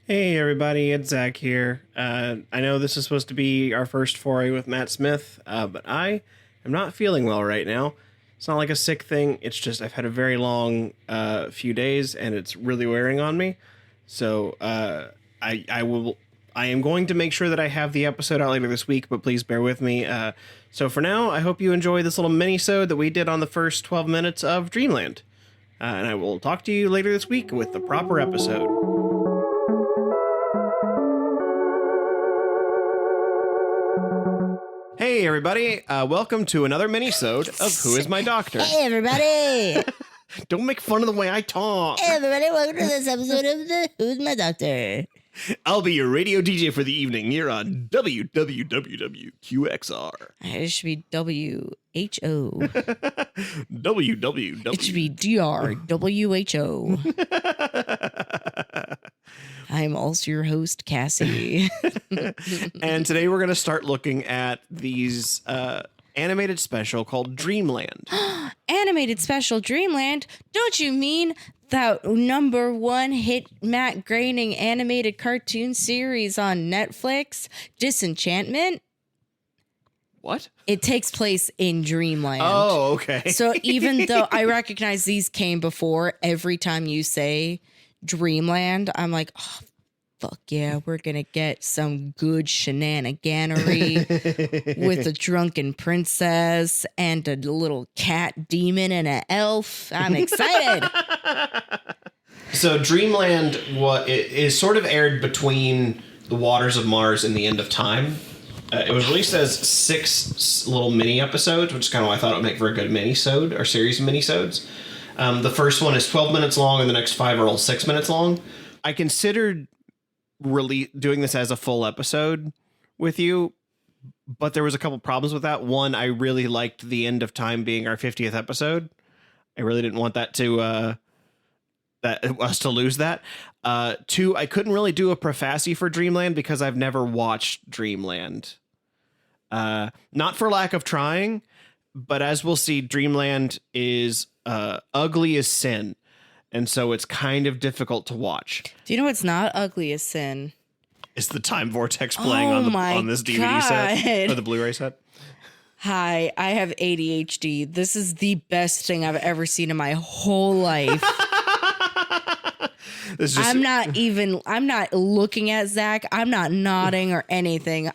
Hey everybody, it's Zach here. I know this is supposed to be our first foray with Matt Smith, but I am not feeling well right now. It's not like a sick thing, it's just I've had a very long few days and it's really wearing on me. So I am going to make sure that I have the episode out later this week, but please bear with me. So for now, I hope you enjoy this little mini-sode that we did on the first 12 minutes of Dreamland. And I will talk to you later this week with the proper episode. Hey everybody, welcome to another mini-sode of Who Is My Doctor? Hey everybody! Don't make fun of the way I talk. Hey everybody, welcome to this episode of the Who's My Doctor? I'll be your radio DJ for the evening here on WWWQXR. It should be WHO. WWW. It should be DRWHO. I'm also your host, Cassie. And today we're going to start looking at these animated special called Dreamland. Animated special Dreamland? Don't you mean that #1 hit Matt Groening animated cartoon series on Netflix, Disenchantment? What? It takes place in Dreamland. Oh, okay. So even though I recognize these came before, every time you say Dreamland, I'm like, oh, fuck yeah, we're going to get some good shenaniganery with a drunken princess and a little cat demon and an elf. I'm excited. So Dreamland is sort of aired between The Waters of Mars and The End of Time. It was released as 6 little mini episodes, which is kind of why I thought it would make for a good mini-sode or series of mini-sodes. The first one is 12 minutes long, and the next 5 are all 6 minutes long. I considered really doing this as a full episode with you, but there was a couple problems with that. One, I really liked The End of Time being our 50th episode. I really didn't want that to us to lose that. 2, I couldn't really do a preface for Dreamland because I've never watched Dreamland. Not for lack of trying, but as we'll see, Dreamland is ugly as sin, and so it's kind of difficult to watch. Do you know what's not ugly as sin? Is the time vortex playing on this DVD set or the Blu-ray set? Hi, I have ADHD. This is the best thing I've ever seen in my whole life. I'm not looking at Zach. I'm not nodding or anything.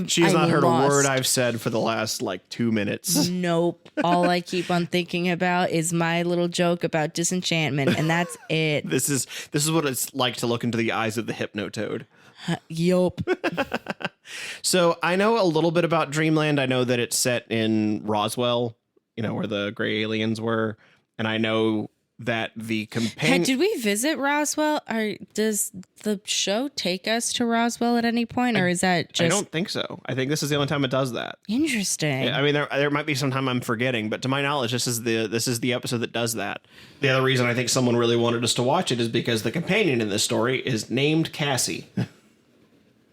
She's not heard a word I've said for the last 2 minutes. Nope. All I keep on thinking about is my little joke about disenchantment, and that's it. This is what it's like to look into the eyes of the Hypnotoad. Yup. So I know a little bit about Dreamland. I know that it's set in Roswell, where the gray aliens were, and I know that the companion... Did we visit Roswell? Or does the show take us to Roswell at any point? Or is that just... I don't think so. I think this is the only time it does that. Interesting. I mean, there might be some time I'm forgetting, but to my knowledge, this is the episode that does that. The other reason I think someone really wanted us to watch it is because the companion in this story is named Cassie.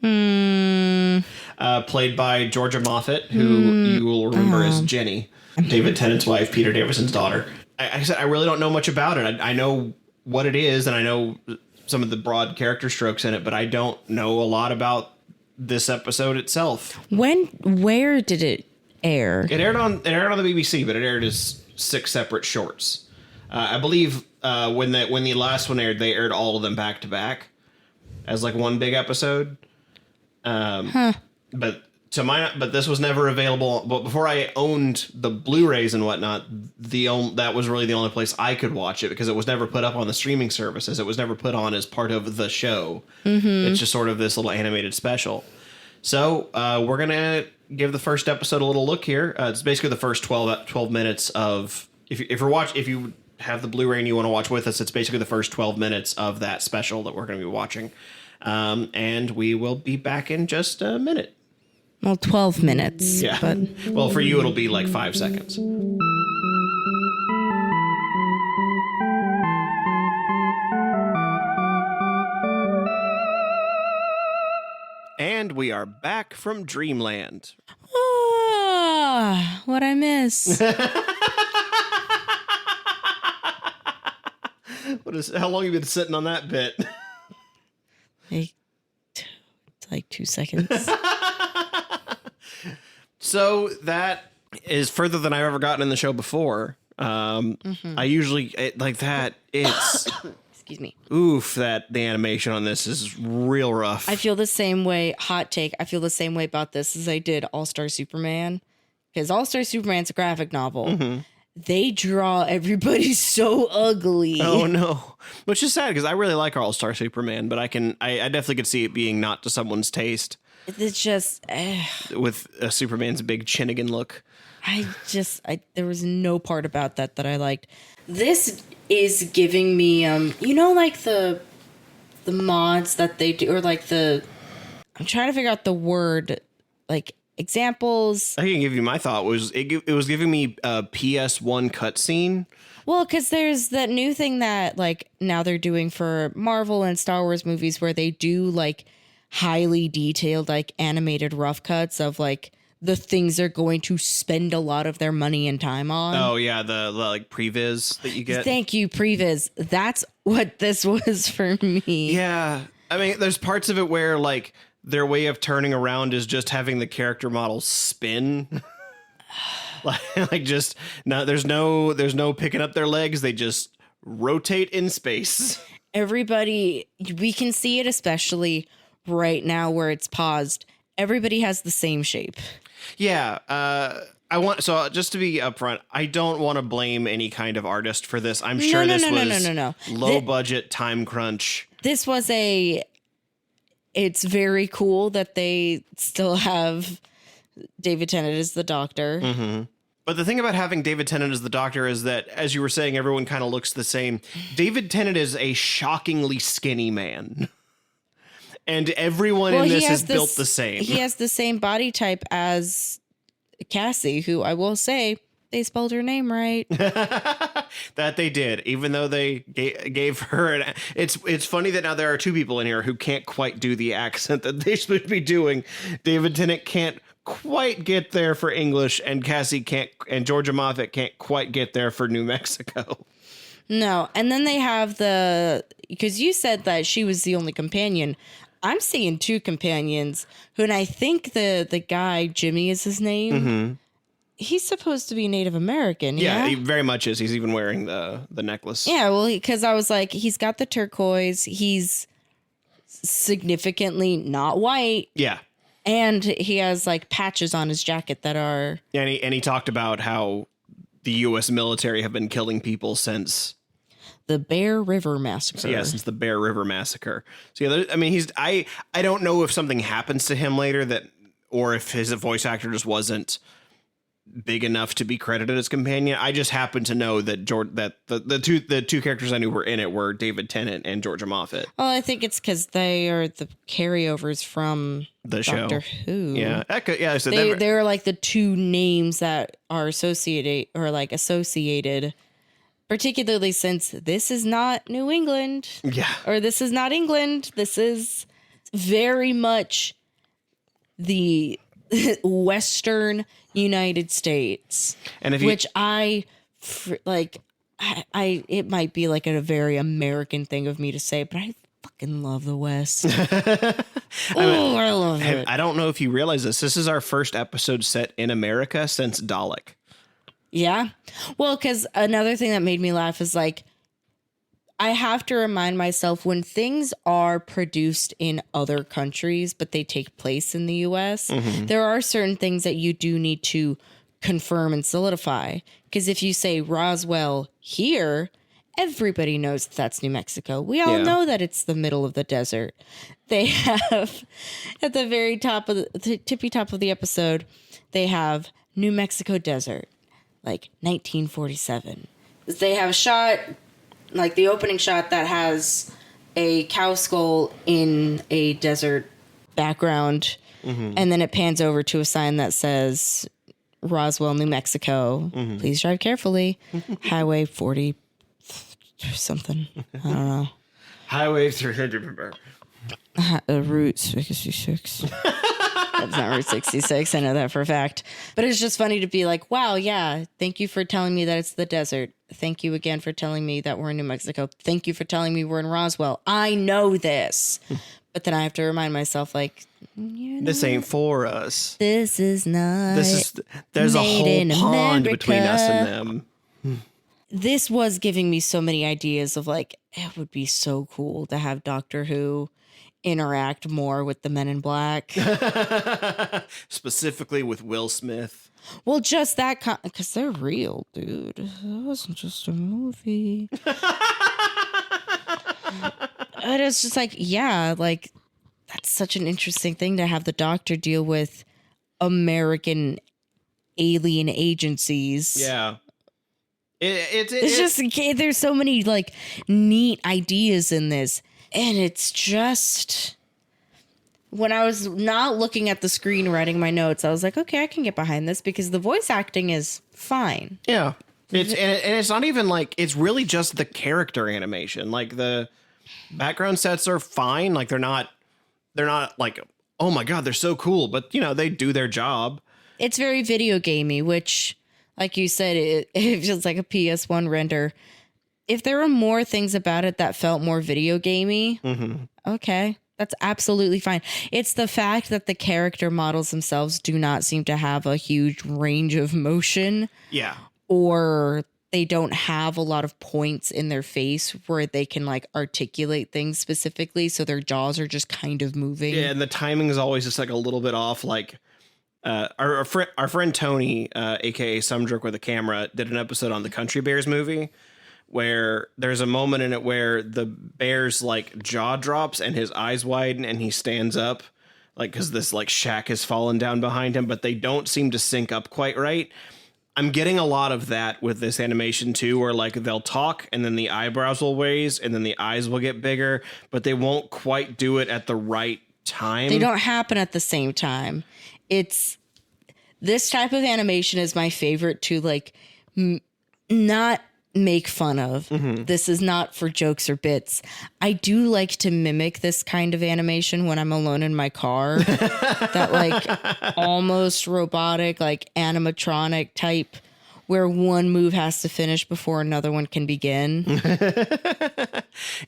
Played by Georgia Moffat, who you will remember as Jenny, David Tennant's wife, Peter Davison's daughter. I said I really don't know much about it. I know what it is, and I know some of the broad character strokes in it, but I don't know a lot about this episode itself. Where did it air? It aired on the BBC, but it aired as 6 separate shorts. I believe when the last one aired, they aired all of them back to back as one big episode. But this was never available. But before I owned the Blu-rays and whatnot, that was really the only place I could watch it because it was never put up on the streaming services. It was never put on as part of the show. Mm-hmm. It's just sort of this little animated special. So we're gonna give the first episode a little look here. It's basically the first 12 minutes of if you have the Blu-ray and you want to watch with us, it's basically the first 12 minutes of that special that we're going to be watching. And we will be back in just a minute. Well, 12 minutes. Yeah. But... Well, for you, it'll be 5 seconds. And we are back from Dreamland. Oh, what'd I miss? How long have you been sitting on that bit? It's like 2 seconds. So that is further than I've ever gotten in the show before. I usually like that. It's Excuse me. oof. That the animation on this is real rough. I feel the same way. Hot take. I feel the same way about this as I did All-Star Superman, because All-Star Superman's a graphic novel. They draw everybody so ugly. Oh no, which is sad because I really like All-Star Superman, but I definitely could see it being not to someone's taste. It's just With Superman's big Chinnigan look. there was no part about that I liked. This is giving me like the mods that they do, or like I'm trying to figure out the word, like examples. I can give you my thought was it was giving me a PS1 cutscene. Well, because there's that new thing that like now they're doing for Marvel and Star Wars movies where they do like highly detailed like animated rough cuts of like the things they're going to spend a lot of their money and time on. Oh yeah, the like previs that you get. Thank you, previs. That's what this was for me. Yeah, I mean, there's parts of it where like their way of turning around is just having the character model spin. like just no, there's no picking up their legs. They just rotate in space. Everybody, we can see it especially right now where it's paused. Everybody has the same shape. Yeah, so just to be upfront, I don't want to blame any kind of artist for this. I'm sure this was low budget, time crunch. This was it's very cool that they still have David Tennant as the Doctor. Mm-hmm. But the thing about having David Tennant as the Doctor is that, as you were saying, everyone kind of looks the same. David Tennant is a shockingly skinny man. And everyone in this is built the same. He has the same body type as Cassie, who I will say they spelled her name right. That they did, even though they gave her it's funny that now there are two people in here who can't quite do the accent that they should be doing. David Tennant can't quite get there for English, and Cassie can't, and Georgia Moffat can't quite get there for New Mexico. No, and then they have because you said that she was the only companion. I'm seeing two companions who, and I think the guy, Jimmy is his name. Mm-hmm. He's supposed to be Native American. Yeah, he very much is. He's even wearing the necklace. Yeah, well, because I was like, he's got the turquoise. He's significantly not white. Yeah. And he has like patches on his jacket that are. Yeah, and he talked about how the U.S. military have been killing people since the Bear River Massacre. Yeah, since the Bear River Massacre. So yeah, I mean, I don't know if something happens to him later or if his voice actor just wasn't big enough to be credited as companion. I just happen to know that the two characters I knew were in it were David Tennant and Georgia Moffat. Well, I think it's because they are the carryovers from the Doctor show. Who. Yeah, so they're like the two names that are associated, particularly since this is not New England. Yeah. Or this is not England. This is very much the Western United States. And if it might be like a very American thing of me to say, but I fucking love the West. I love it. I don't know if you realize this. This is our first episode set in America since Dalek. Yeah. Well, because another thing that made me laugh is like, I have to remind myself when things are produced in other countries, but they take place in the US, there are certain things that you do need to confirm and solidify. Because if you say Roswell here, everybody knows that's New Mexico. We all know that it's the middle of the desert. They have, at the very top of the tippy top of the episode, they have New Mexico desert. Like 1947. They have a shot, like the opening shot, that has a cow skull in a desert background. And then it pans over to a sign that says Roswell, New Mexico. Please drive carefully. Highway 40 something. I don't know. Highway 300. Route 66. That's not Route 66. I know that for a fact. But it's just funny to be like, wow, yeah, thank you for telling me that it's the desert. Thank you again for telling me that we're in New Mexico. Thank you for telling me we're in Roswell. I know this. But then I have to remind myself, like, you know, This ain't for us. this is not. There's a made whole in pond between us and America. them. This was giving me so many ideas of like, it would be so cool to have Doctor Who interact more with the Men in Black. Specifically with Will Smith. Well, just that, because they're real, dude. It wasn't just a movie. And it's just like, yeah, like, that's such an interesting thing to have the Doctor deal with American alien agencies. Yeah. It's just, there's so many like neat ideas in this. And it's just, when I was not looking at the screen writing my notes, I was like, okay, I can get behind this because the voice acting is fine. Yeah. And it's not even like, it's really just the character animation. Like the background sets are fine. Like they're not like, oh my God, they're so cool. But you know, they do their job. It's very video gamey, which, like you said, it feels like a PS1 render. If there were more things about it that felt more video gamey, okay, that's absolutely fine. It's the fact that the character models themselves do not seem to have a huge range of motion. Yeah. Or they don't have a lot of points in their face where they can like articulate things specifically. So their jaws are just kind of moving. Yeah. And the timing is always just like a little bit off. Like our friend Tony, aka Some Jerk with a Camera, did an episode on the Country Bears movie where there's a moment in it where the bear's like jaw drops and his eyes widen and he stands up, like, because this like shack has fallen down behind him, but they don't seem to sync up quite right. I'm getting a lot of that with this animation too, where like they'll talk and then the eyebrows will raise and then the eyes will get bigger, but they won't quite do it at the right time. They don't happen at the same time. It's, this type of animation is my favorite to like not make fun of. This is not for jokes or bits. I do like to mimic this kind of animation when I'm alone in my car. That like almost robotic, like animatronic type where one move has to finish before another one can begin.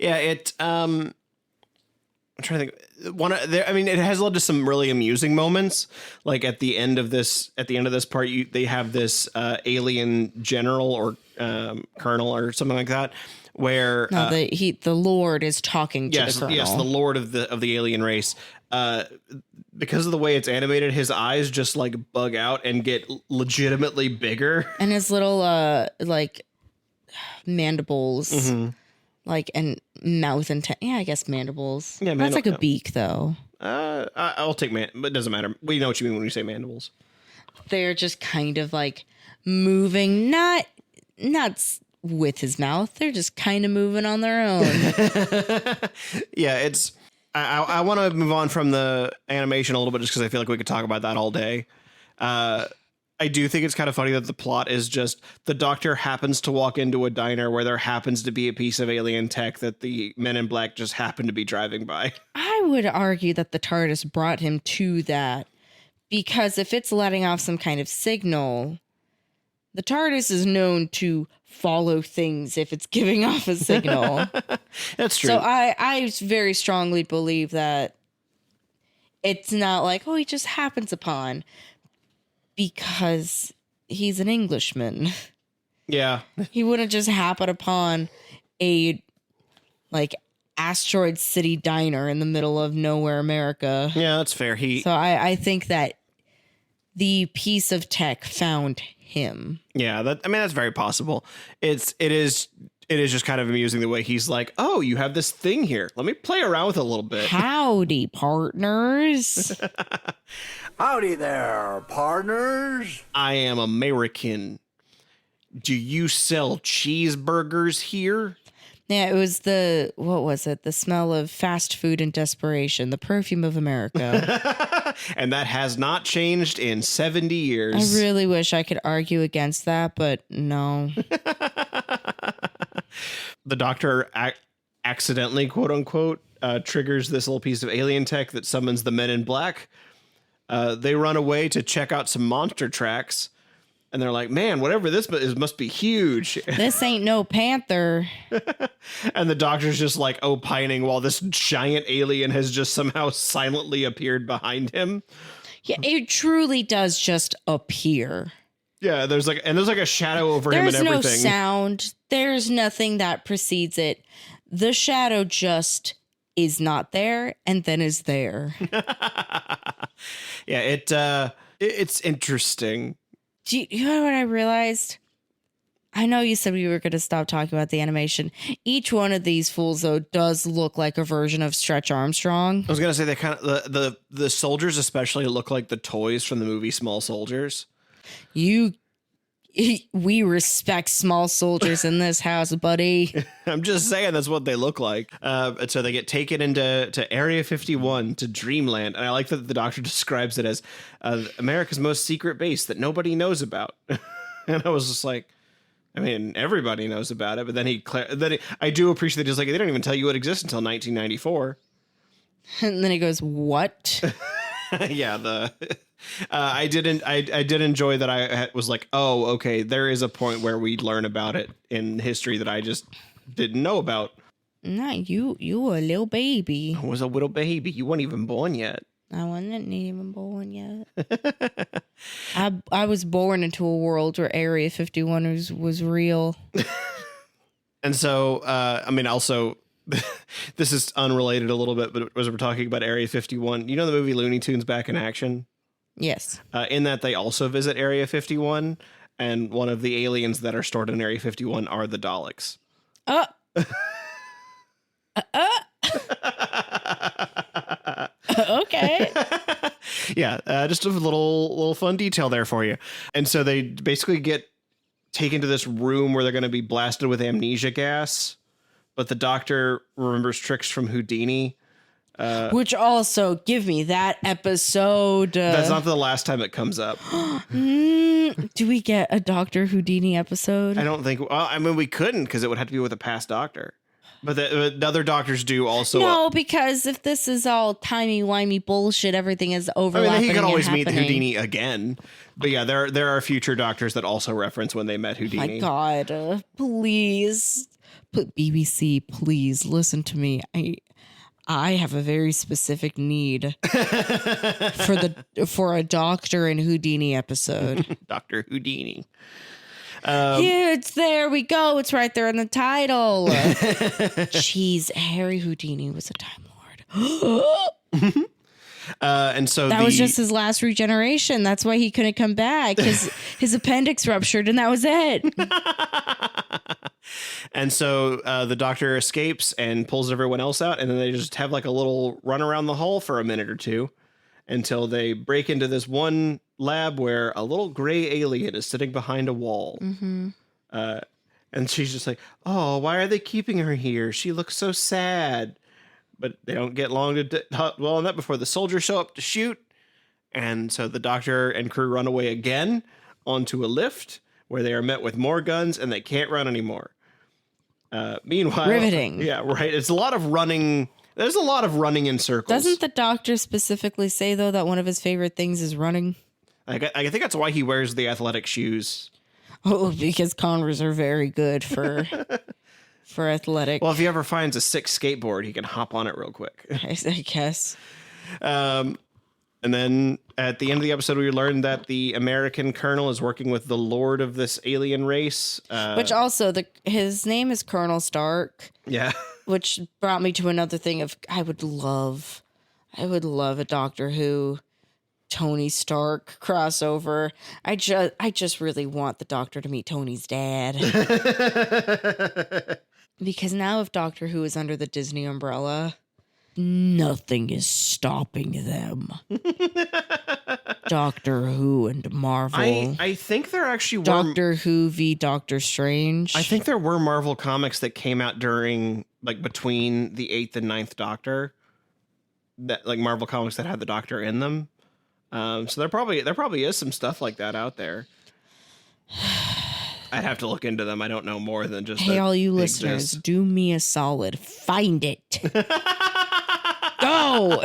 Yeah, I'm trying to think. It has led to some really amusing moments. Like at the end of this part, they have this alien general or colonel or something like that, where the Lord is talking to the colonel. Yes, the Lord of the alien race. Because of the way it's animated, his eyes just like bug out and get legitimately bigger, and his little like mandibles. Like, and mouth and I guess mandibles. Yeah, that's like a beak, though. I'll take but it doesn't matter. We know what you mean when you say mandibles. They're just kind of like moving, not with his mouth. They're just kind of moving on their own. Yeah, it's. I want to move on from the animation a little bit just because I feel like we could talk about that all day. I do think it's kind of funny that the plot is just the Doctor happens to walk into a diner where there happens to be a piece of alien tech that the Men in Black just happen to be driving by. I would argue that the TARDIS brought him to that because if it's letting off some kind of signal, the TARDIS is known to follow things if it's giving off a signal. That's true. So I very strongly believe that it's not like, oh, he just happens upon, because he's an Englishman. Yeah. He wouldn't just happen upon a like asteroid city diner in the middle of nowhere, America. Yeah, that's fair. So I think that the piece of tech found him. Yeah, that's very possible. It is just kind of amusing the way he's like, oh, you have this thing here. Let me play around with it a little bit. Howdy, partners. Howdy there, partners. I am American. Do you sell cheeseburgers here? Yeah, it was what was it? The smell of fast food and desperation, the perfume of America. And that has not changed in 70 years. I really wish I could argue against that, but no. The Doctor accidentally, quote unquote, triggers this little piece of alien tech that summons the Men in Black. They run away to check out some monster tracks. And they're like, man, whatever this is must be huge. This ain't no panther. And the doctor's just like opining while this giant alien has just somehow silently appeared behind him. Yeah, it truly does just appear. Yeah, there's like a shadow over him and There's everything. no sound. There's nothing that precedes it. The shadow just is not there and then is there. Yeah, it's interesting. You know what I realized? I know you said we were going to stop talking about the animation. Each one of these fools, though, does look like a version of Stretch Armstrong. I was gonna say they kind of the soldiers especially look like the toys from the movie Small Soldiers. We respect small soldiers in this house, buddy. I'm just saying that's what they look like. And so they get taken into Area 51 to Dreamland, and I like that the doctor describes it as America's most secret base that nobody knows about. And I was just like, I mean, everybody knows about it, but then I do appreciate that he's like, they don't even tell you it exists until 1994. And then he goes, what? Yeah, I did enjoy that. I was like, oh, okay, there is a point where we learn about it in history that I just didn't know about. No, you were a little baby. I was a little baby. You weren't even born yet. I wasn't even born yet. I was born into a world where Area 51 was real. And so, I mean, also, this is unrelated a little bit, but as we're talking about Area 51, you know the movie Looney Tunes Back in Action? Yes. In that they also visit Area 51, and one of the aliens that are stored in Area 51 are the Daleks. Okay. Yeah, just a little fun detail there for you. And so they basically get taken to this room where they're going to be blasted with amnesia gas, but the doctor remembers tricks from Houdini. Which also, give me that episode. That's not the last time it comes up. Do we get a Dr. Houdini episode? I don't think. Well, I mean, we couldn't because it would have to be with a past doctor. But the other doctors do also. No, because if this is all timey-wimey bullshit, everything is I overlapping. mean, he could always and meet happening. Houdini again. But yeah, there are future doctors that also reference when they met Houdini. My God, please, BBC, please listen to me. I have a very specific need for a Doctor and Houdini episode. Dr. Houdini. Here, it's there we go. It's right there in the title. Jeez, Harry Houdini was a Time Lord. And so That was just his last regeneration. That's why he couldn't come back. His appendix ruptured, and that was it. And so the doctor escapes and pulls everyone else out, and then they just have like a little run around the hall for a minute or two until they break into this one lab where a little gray alien is sitting behind a wall. Mm-hmm. And she's just like, oh, why are they keeping her here? She looks so sad. But they don't get long to dwell on that before the soldiers show up to shoot. And so the doctor and crew run away again onto a lift where they are met with more guns and they can't run anymore. Meanwhile, Riveting. Yeah, right. It's a lot of running. There's a lot of running in circles. Doesn't the doctor specifically say, though, that one of his favorite things is running? I think that's why he wears the athletic shoes. Oh, because Converse are very good for athletic. Well, if he ever finds a sick skateboard, he can hop on it real quick. I guess. And then at the end of the episode, we learned that the American colonel is working with the lord of this alien race. Which also, his name is Colonel Stark. Yeah. Which brought me to another thing of I would love a Doctor Who Tony Stark crossover. I just really want the Doctor to meet Tony's dad. Because now if Doctor Who is under the Disney umbrella, nothing is stopping them. Doctor Who and Marvel. I think there actually were Doctor Who v. Doctor Strange. I think there were Marvel comics that came out during between the 8th and 9th Doctor, that Marvel comics that had the Doctor in them. So there probably is some stuff like that out there. I'd have to look into them. I don't know more than just. Hey, all you they listeners, exist. do me a solid. Find it. Go.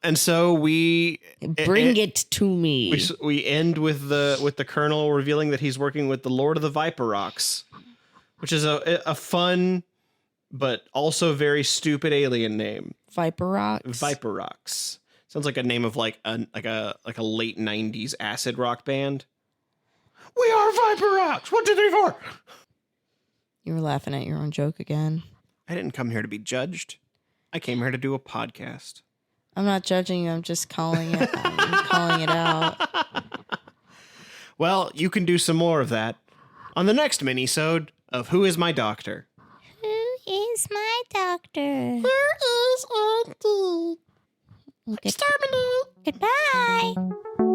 And so we Bring it to me. we end with the Colonel revealing that he's working with the Lord of the Viper Rocks, which is a fun but also very stupid alien name. Viper Rocks. Viper Rocks sounds like a name of like a late 90s acid rock band. We are Viper Rocks. 1, 2, 3, 4. You were laughing at your own joke again. I didn't come here to be judged. I came here to do a podcast. I'm not judging you. I'm just calling it. I'm calling it out. Well, you can do some more of that on the next mini-sode of Who Is My Doctor? Who is my doctor? Where is Auntie? Exterminate. Goodbye.